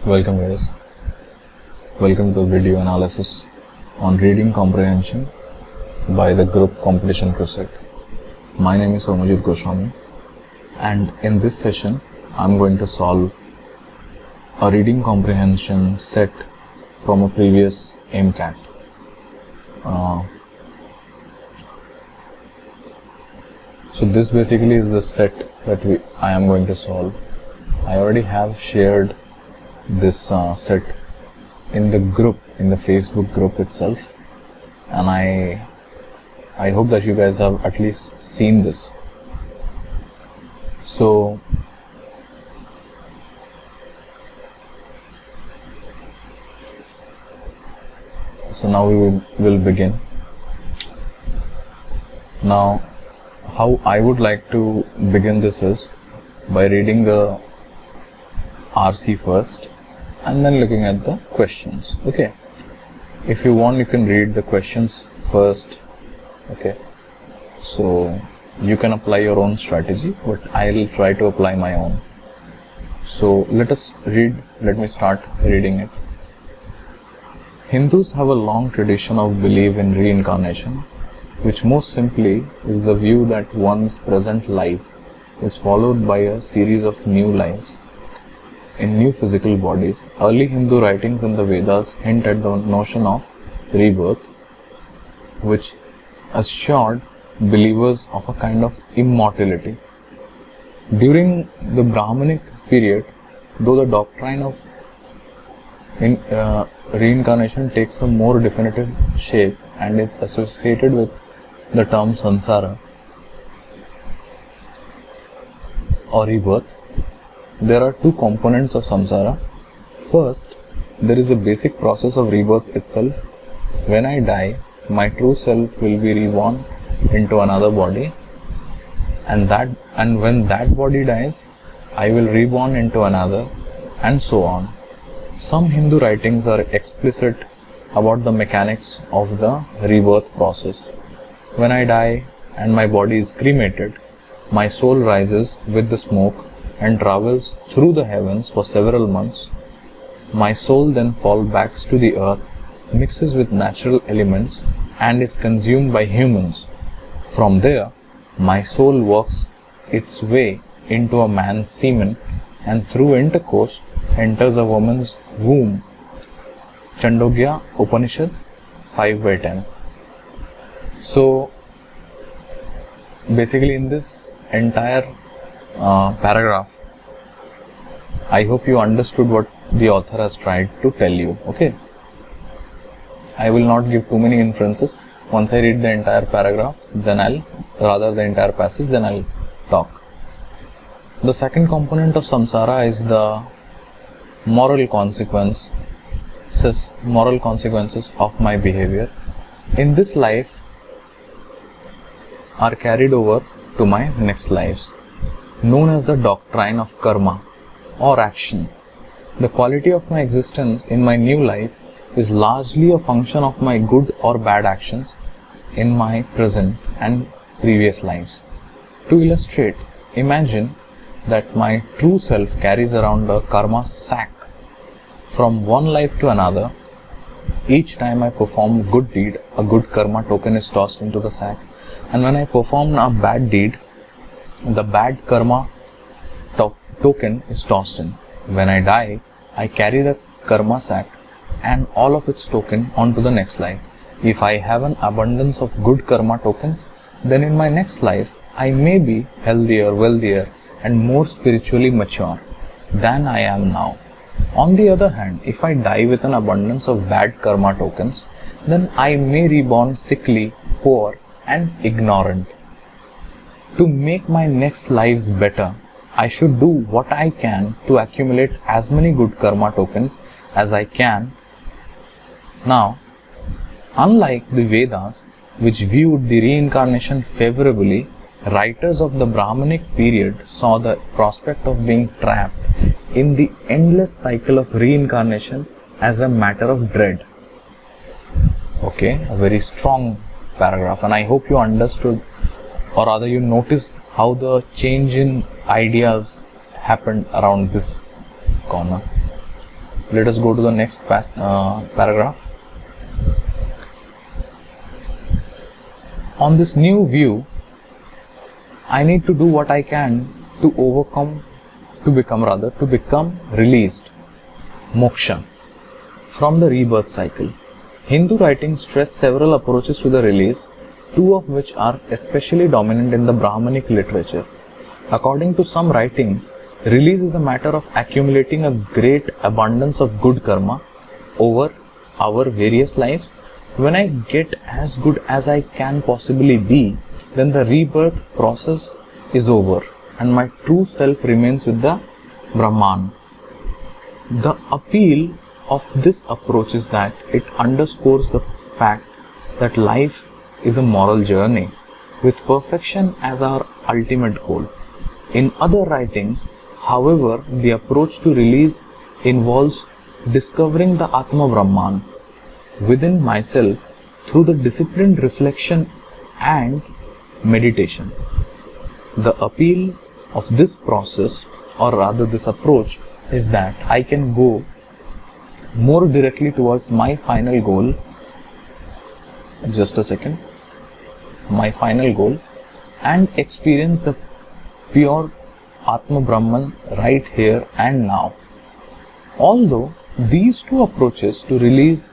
Welcome guys, welcome to the video analysis on reading comprehension by the group Competition Crusade. My name is Somajit Goswami and in this session I am going to solve a reading comprehension set from a previous MCAT. So this basically is the set that I am going to solve. I already have shared this set in the group, in the Facebook group itself, and I hope that you guys have at least seen this. So now we will begin. Now how I would like to begin this is by reading the RC first and then looking at the questions. Okay, if you want you can read the questions first. Okay, so you can apply your own strategy, but I'll try to apply my own. So let me start reading it. Hindus have a long tradition of belief in reincarnation, which most simply is the view that one's present life is followed by a series of new lives in new physical bodies. Early Hindu writings in the Vedas hint at the notion of rebirth, which assured believers of a kind of immortality. During the Brahmanic period, though the doctrine of reincarnation takes a more definitive shape and is associated with the term samsara or rebirth, there are two components of samsara. First, there is a basic process of rebirth itself. When I die, my true self will be reborn into another body, and when that body dies, I will reborn into another, and so on. Some Hindu writings are explicit about the mechanics of the rebirth process. When I die and my body is cremated, my soul rises with the smoke and travels through the heavens for several months. My soul then falls back to the earth, mixes with natural elements, and is consumed by humans. From there, my soul works its way into a man's semen and through intercourse enters a woman's womb. Chandogya Upanishad 5/10. So basically in this entire paragraph, I hope you understood what the author has tried to tell you. Okay, I will not give too many inferences. Once I read the entire paragraph, then the entire passage, then I'll talk. The second component of samsara is the moral consequences of my behavior in this life are carried over to my next lives, known as the doctrine of karma or action. The quality of my existence in my new life is largely a function of my good or bad actions in my present and previous lives. To illustrate, imagine that my true self carries around a karma sack from one life to another. Each time I perform a good deed, a good karma token is tossed into the sack, and when I perform a bad deed, the bad karma token is tossed in. When I die, I carry the karma sack and all of its token onto the next life. If I have an abundance of good karma tokens, then in my next life I may be healthier, wealthier, and more spiritually mature than I am now. On the other hand, if I die with an abundance of bad karma tokens, then I may reborn sickly, poor, and ignorant. To make my next lives better, I should do what I can to accumulate as many good karma tokens as I can. Now, unlike the Vedas, which viewed the reincarnation favorably, writers of the Brahmanic period saw the prospect of being trapped in the endless cycle of reincarnation as a matter of dread. Okay, a very strong paragraph, and I hope you understood, or rather you noticed how the change in ideas happened around this corner. let us go to the next paragraph. On this new view, I need to do what I can to become released, moksha, from the rebirth cycle. Hindu writings stress several approaches to the release, two of which are especially dominant in the Brahmanic literature. According to some writings, release is a matter of accumulating a great abundance of good karma over our various lives. When I get as good as I can possibly be, then the rebirth process is over and my true self remains with the Brahman. The appeal of this approach is that it underscores the fact that life is a moral journey with perfection as our ultimate goal. In other writings, however, the approach to release involves discovering the Atma Brahman within myself through the disciplined reflection and meditation. The appeal of this process, or rather this approach, is that I can go more directly towards my final goal. Just a second. My final goal, and experience the pure Atma Brahman right here and now. Although these two approaches to release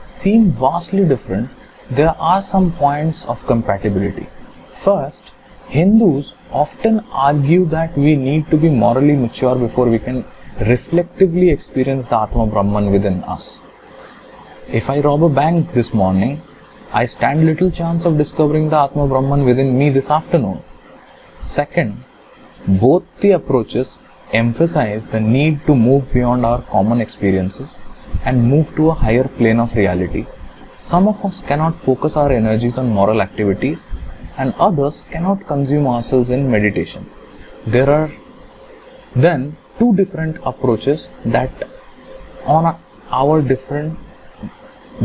seem vastly different, there are some points of compatibility. First, Hindus often argue that we need to be morally mature before we can reflectively experience the Atma Brahman within us. If I rob a bank this morning, I stand little chance of discovering the Atma Brahman within me this afternoon. Second, both the approaches emphasize the need to move beyond our common experiences and move to a higher plane of reality. Some of us cannot focus our energies on moral activities, and others cannot consume ourselves in meditation. There are then two different approaches that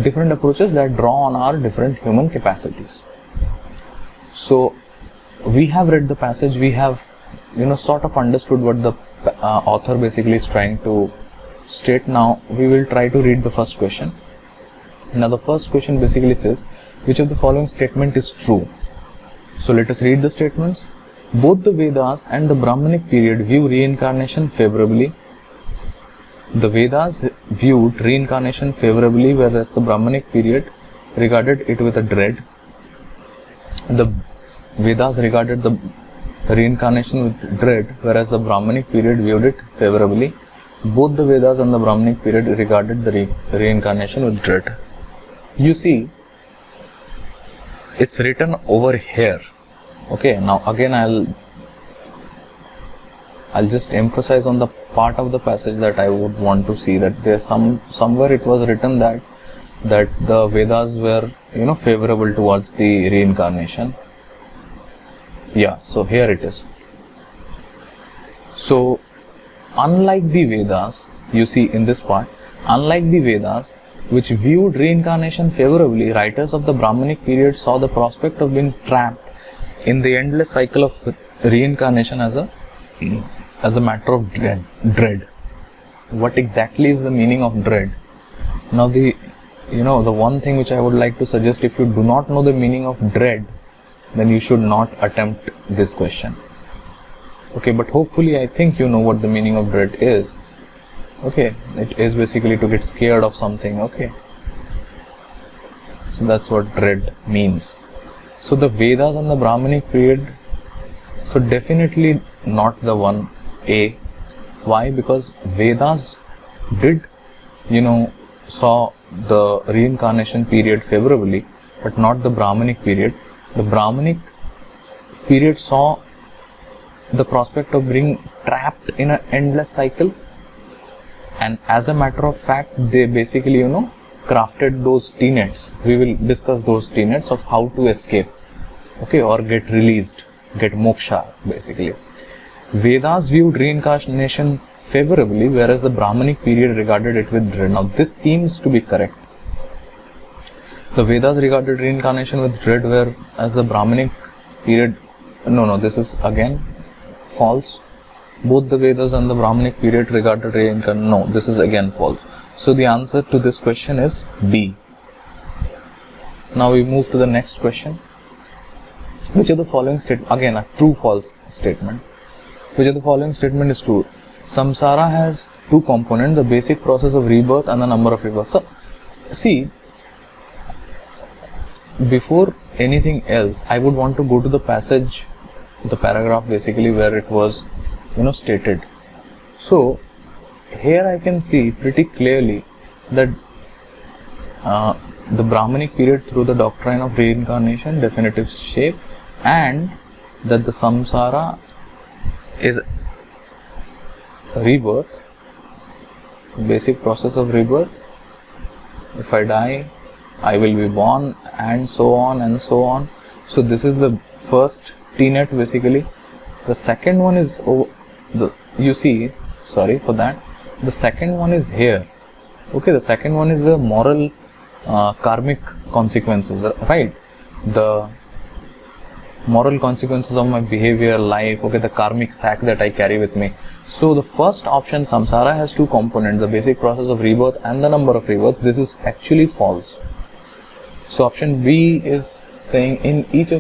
different approaches that draw on our different human capacities. So we have read the passage, we have sort of understood what the author basically is trying to state. Now we will try to read the first question. Now the first question basically says, which of the following statement is true? So let us read the statements. Both the Vedas and the Brahmanic period view reincarnation favorably. The Vedas viewed reincarnation favorably, whereas the Brahmanic period regarded it with a dread. The Vedas regarded the reincarnation with dread, whereas the Brahmanic period viewed it favorably. Both the Vedas and the Brahmanic period regarded the reincarnation with dread. You see, it's written over here. Okay, now again I'll just emphasize on the part of the passage that I would want to see, that there's somewhere it was written that the Vedas were favorable towards the reincarnation. Yeah, so here it is. So unlike the Vedas, you see in this part, unlike the Vedas, which viewed reincarnation favorably, writers of the Brahmanic period saw the prospect of being trapped in the endless cycle of reincarnation as a matter of dread. What exactly is the meaning of dread? Now the one thing which I would like to suggest, if you do not know the meaning of dread, then you should not attempt this question. Okay, but hopefully I think you know what the meaning of dread is. Okay, it is basically to get scared of something. Okay, so that's what dread means. So the Vedas and the Brahmanic period, so definitely not the one A. Why? Because Vedas did saw the reincarnation period favorably, but not the Brahmanic period. The Brahmanic period saw the prospect of being trapped in an endless cycle, and as a matter of fact, they basically crafted those tenets. We will discuss those tenets of how to escape, okay, or get released, get moksha basically. Vedas viewed reincarnation favorably, whereas the Brahmanic period regarded it with dread. Now this seems to be correct. The Vedas regarded reincarnation with dread, whereas the Brahmanic period, no, this is again false. both the Vedas and the Brahmanic period regarded reincarnation? No, this is again false. So the answer to this question is B. Now we move to the next question. Which of the following statement, again a true-false statement, which of the following statement is true? Samsara has two components, the basic process of rebirth and the number of rebirths. So, see, before anything else, I would want to go to the passage, the paragraph basically where it was, stated. So, here I can see pretty clearly that the Brahmanic period through the doctrine of reincarnation, definitive shape, and that the samsara is rebirth, basic process of rebirth. If I die, I will be born, and so on and so on. So this is the first T-net basically. The second one is, the second one is here. Okay, the second one is the moral karmic consequences, right? The moral consequences of my behavior, life, okay, the karmic sack that I carry with me. So the first option, samsara has two components, the basic process of rebirth and the number of rebirths. This is actually false. So option B is saying in each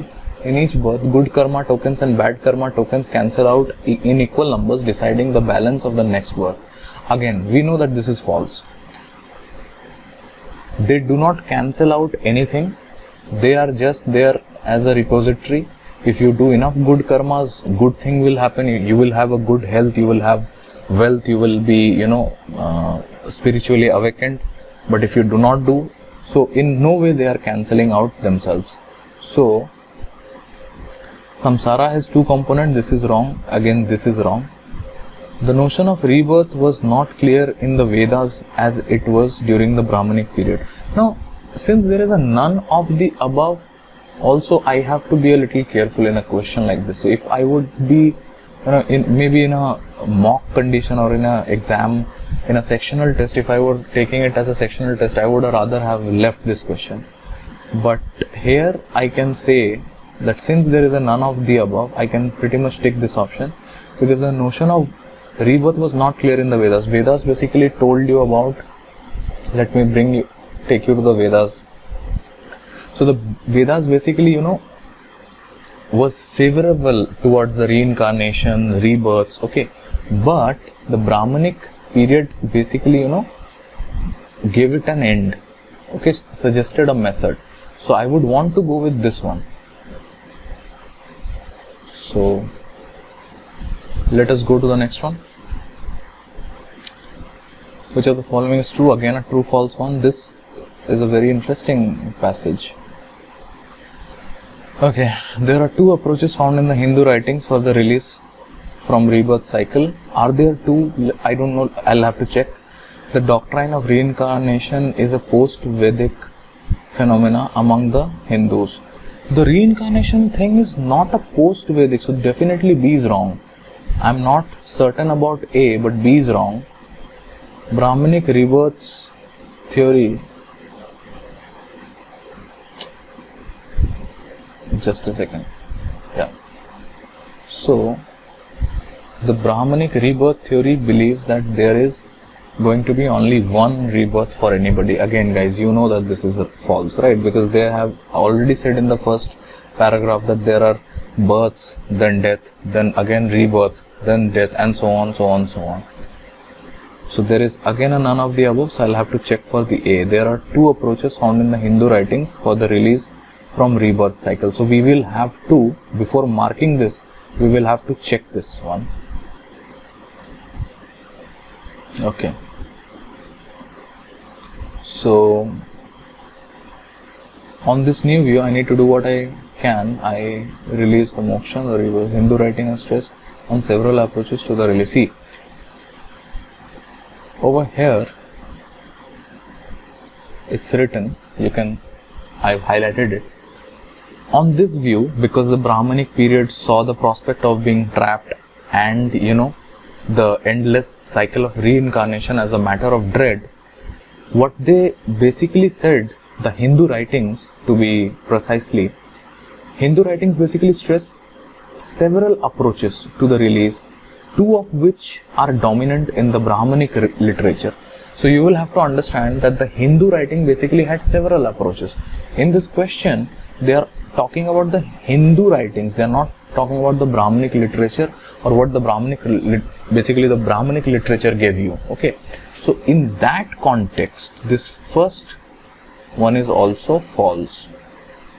birth, good karma tokens and bad karma tokens cancel out in equal numbers, deciding the balance of the next birth. Again, we know that this is false. They do not cancel out anything. They are just there as a repository. If you do enough good karmas, good thing will happen. You will have a good health, you will have wealth, you will be, spiritually awakened. But if you do not do, so in no way they are cancelling out themselves. So, samsara has two components. This is wrong. Again, this is wrong. The notion of rebirth was not clear in the Vedas as it was during the Brahmanic period. Now, since there is a none of the above, also I have to be a little careful in a question like this. So if I would be, maybe in a mock condition or in a exam, in a sectional test, if I were taking it as a sectional test, I would rather have left this question. But here I can say that since there is a none of the above, I can pretty much take this option, because the notion of rebirth was not clear in the Vedas. Vedas basically told you about, let me take you to the Vedas. So the Vedas basically, was favorable towards the reincarnation, rebirths, okay. But the Brahmanic period basically, gave it an end, okay, suggested a method. So I would want to go with this one. So let us go to the next one. Which of the following is true? Again a true false one. This is a very interesting passage. Okay, there are two approaches found in the Hindu writings for the release from rebirth cycle. Are there two? I don't know, I'll have to check. The doctrine of reincarnation is a post-Vedic phenomena among the Hindus. The reincarnation thing is not a post-Vedic, so definitely B is wrong. I'm not certain about A, but B is wrong. Brahmanic rebirths theory. Just a second. Yeah. So, the Brahmanic rebirth theory believes that there is going to be only one rebirth for anybody. Again, guys, you know that this is false, right? Because they have already said in the first paragraph that there are births, then death, then again rebirth, then death, and so on, so on, so on. So there is again a none of the above, so I'll have to check for the A. There are two approaches found in the Hindu writings for the release from rebirth cycle. So we will have to, before marking this, we will have to check this one. Okay. So on this new view, I need to do what I can. I release the moksha, the rebirth. Hindu writing has stressed on several approaches to the release. See, over here, it's written, I've highlighted it. On this view, because the Brahmanic period saw the prospect of being trapped and, the endless cycle of reincarnation as a matter of dread, what they basically said, the Hindu writings, to be precisely, Hindu writings basically stress several approaches to the release two of which are dominant in the Brahmanic literature. So you will have to understand that the Hindu writing basically had several approaches. In this question, they are talking about the Hindu writings. They are not talking about the Brahmanic literature or what the basically the Brahmanic literature gave you. Okay. So in that context, this first one is also false.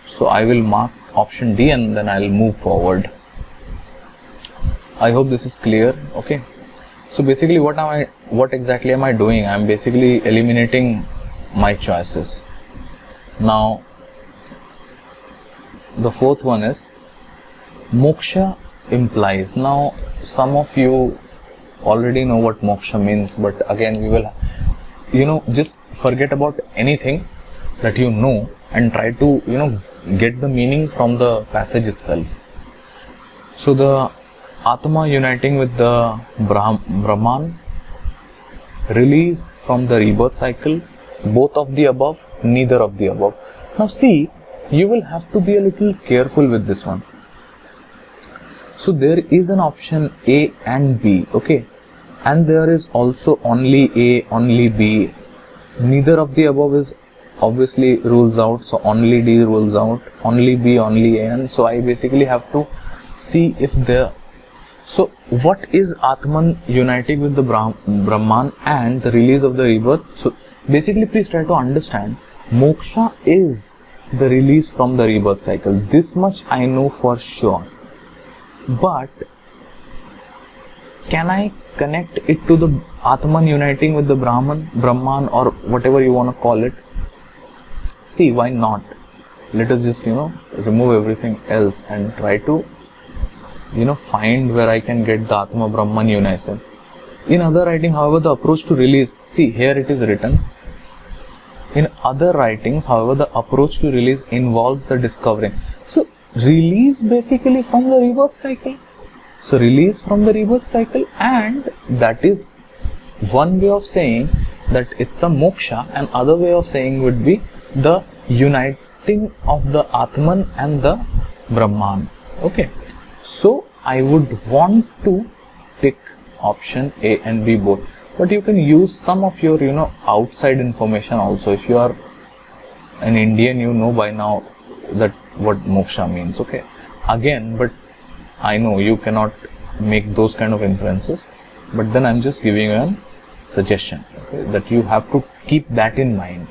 So I will mark option D and then I will move forward. I hope this is clear. Okay. So basically what exactly am I doing? I am basically eliminating my choices. Now the fourth one is moksha implies. Now some of you already know what moksha means, but again we will just forget about anything that you know and try to get the meaning from the passage itself. So the Atma uniting with the Brahman, release from the rebirth cycle, both of the above, neither of the above. Now see, you will have to be a little careful with this one. So there is an option A and B, okay, and there is also only A, only B. Neither of the above is obviously rules out, so only D rules out, only B, only A, and so I basically have to see if there. So what is Atman uniting with the Brahman and the release of the rebirth? So basically please try to understand, moksha is the release from the rebirth cycle. This much I know for sure. But can I connect it to the Atman uniting with the Brahman or whatever you want to call it? See, why not? Let us just remove everything else and try to find where I can get the Atma Brahman unison. In other writing, however, the approach to release, see here it is written. In other writings, however, the approach to release involves the discovering. So release basically from the rebirth cycle. So release from the rebirth cycle, and that is one way of saying that it's a moksha, and other way of saying would be the uniting of the Atman and the Brahman. Okay. So I would want to pick option A and B both, but you can use some of your outside information also. If you are an Indian, you know by now that what moksha means. Okay, again, but I know you cannot make those kind of inferences, but then I'm just giving you a suggestion, okay, that you have to keep that in mind.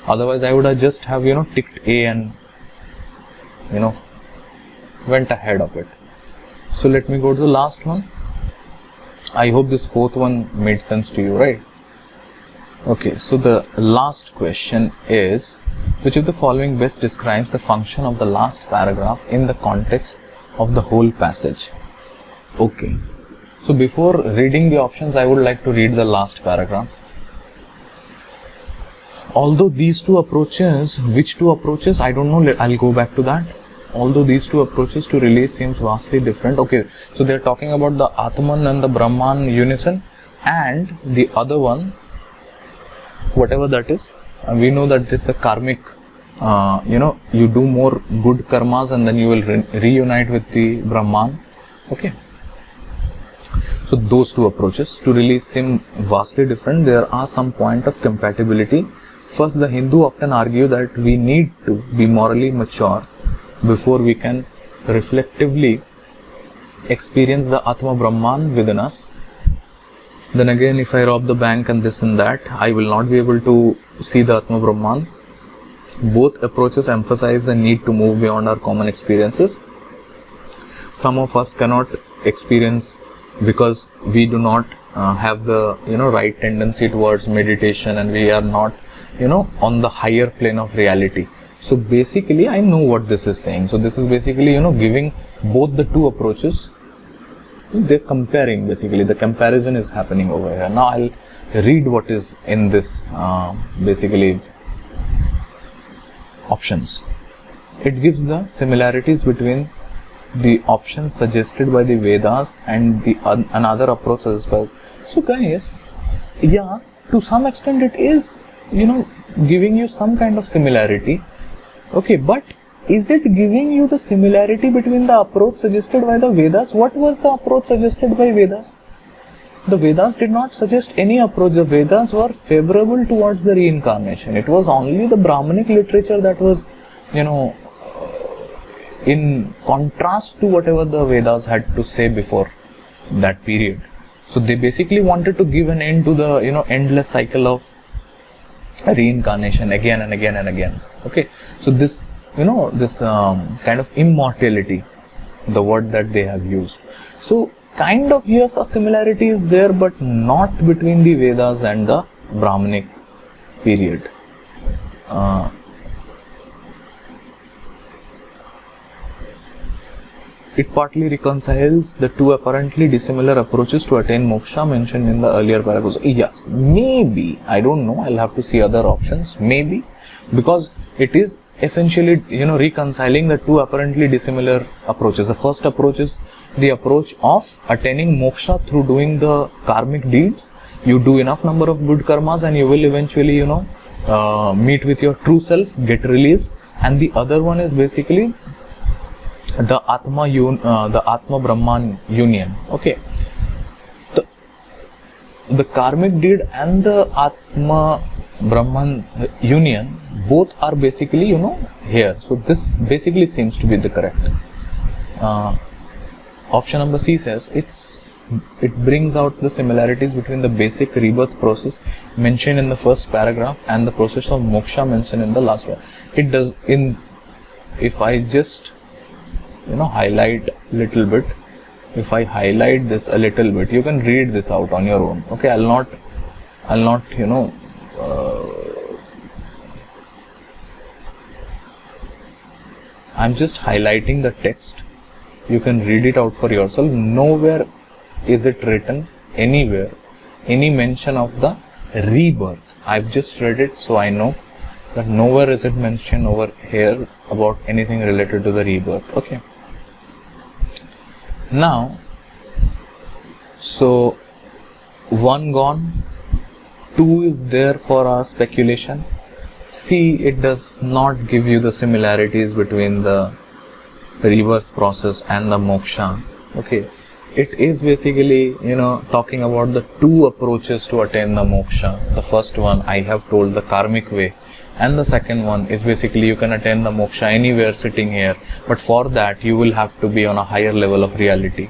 Otherwise I would have just have ticked A and went ahead of it. So let me go to the last one. I hope this fourth one made sense to you, right? Okay, so the last question is, which of the following best describes the function of the last paragraph in the context of the whole passage? Okay, so before reading the options, I would like to read the last paragraph. Although these two approaches, which two approaches, I don't know, I'll go back to that. Although these two approaches to release seems vastly different. Okay, so they're talking about the Atman and the Brahman unison, and the other one, whatever that is, we know that this is the karmic, you do more good karmas and then you will reunite with the Brahman. Okay, so those two approaches to release seem vastly different. There are some point of compatibility. First, the Hindu often argue that we need to be morally mature before we can reflectively experience the Atma Brahman within us. Then again, if I rob the bank and this and that, I will not be able to see the Atma Brahman. Both approaches emphasize the need to move beyond our common experiences. Some of us cannot experience because we do not have the right tendency towards meditation, and we are not on the higher plane of reality. So basically I know what this is saying. So this is basically giving both the two approaches. They're comparing, basically the comparison is happening over here. Now I'll read what is in this basically options. It gives the similarities between the options suggested by the Vedas and the another approach as well. So guys, yeah, to some extent it is giving you some kind of similarity. Okay, but is it giving you the similarity between the approach suggested by the Vedas? What was the approach suggested by Vedas? The Vedas did not suggest any approach. The Vedas were favorable towards the reincarnation. It was only the Brahmanic literature that was, in contrast to whatever the Vedas had to say before that period. So they basically wanted to give an end to the, endless cycle of reincarnation again and again and again. Okay. So this, this kind of immortality, the word that they have used. So kind of, yes, a similarity is there, but not between the Vedas and the Brahmanic period. It partly reconciles the two apparently dissimilar approaches to attain moksha mentioned in the earlier paragraphs. Yes, maybe, I don't know, I'll have to see other options, maybe, because it is essentially, reconciling the two apparently dissimilar approaches. The first approach is the approach of attaining moksha through doing the karmic deeds. You do enough number of good karmas and you will eventually, meet with your true self, get released. And the other one is basically the Atma Brahman union. Okay. The karmic deed and the Atma Brahman union, both are basically, here. So this basically seems to be the correct. Option number C says it brings out the similarities between the basic rebirth process mentioned in the first paragraph and the process of moksha mentioned in the last one. It does. If I just highlight little bit, if I highlight this a little bit, you can read this out on your own. Okay, I'll not I'm just highlighting the text. You can read it out for yourself. Nowhere is it written anywhere any mention of the rebirth. I've just read it, so I know that nowhere is it mentioned over here about anything related to the rebirth. Okay. Now, so 1 gone, 2 is there for our speculation. C, it does not give you the similarities between the rebirth process and the moksha. Okay, it is basically, talking about the two approaches to attain the moksha. The first one I have told, the karmic way, and the second one is basically you can attain the moksha anywhere sitting here, but for that you will have to be on a higher level of reality.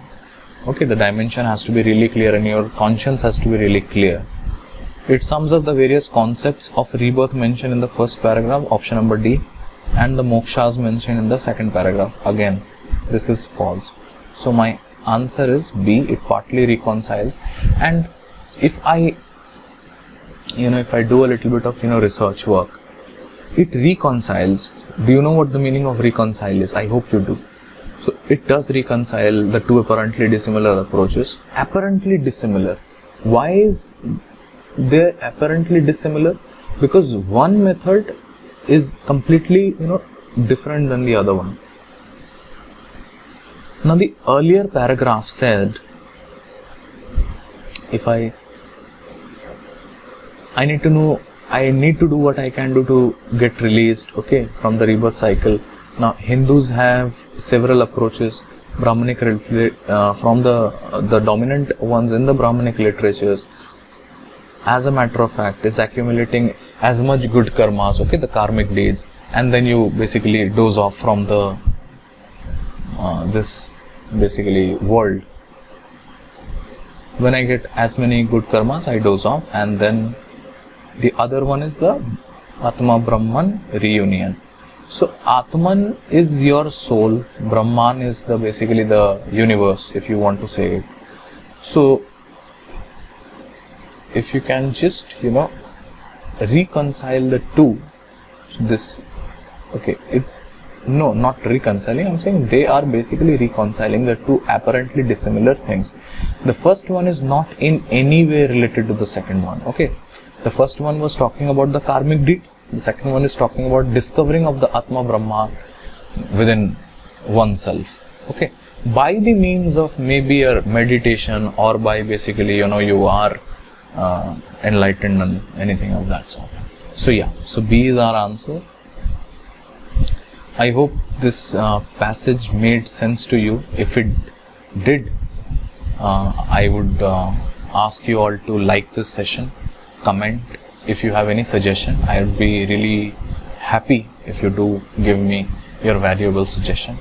Okay, the dimension has to be really clear and your conscience has to be really clear. It sums up the various concepts of rebirth mentioned in the first paragraph, option number D, and the mokshas mentioned in the second paragraph. Again, this is false. So my answer is B, it partly reconciles. And if I do a little bit of, research work, it reconciles. Do you know what the meaning of reconcile is? I hope you do. So it does reconcile the two apparently dissimilar approaches. Apparently dissimilar. Why is they apparently dissimilar? Because one method is completely, different than the other one. Now the earlier paragraph said, if I need to do what I can do to get released, okay, from the rebirth cycle. Now Hindus have several approaches. Brahmanic from the dominant ones in the Brahmanic literatures, as a matter of fact, is accumulating as much good karmas, okay, the karmic deeds, and then you basically doze off from the this basically world. When I get as many good karmas, I doze off, and then the other one is the Atma Brahman reunion. So Atman is your soul, Brahman is basically the universe, if you want to say it. So if you can just reconcile the two, not reconciling, I'm saying they are basically reconciling the two apparently dissimilar things. The first one is not in any way related to the second one. Okay, the first one was talking about the karmic deeds, the second one is talking about discovering of the Atma Brahma within oneself. Okay, by the means of maybe a meditation, or by basically you are enlightened and anything of that sort. So yeah, so B is our answer. I hope this passage made sense to you. If it did, I would ask you all to like this session, comment if you have any suggestion. I would be really happy if you do give me your valuable suggestion.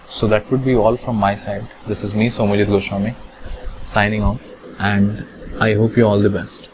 So that would be all from my side. This is me, Somajit Goswami, signing off, and I hope you all the best.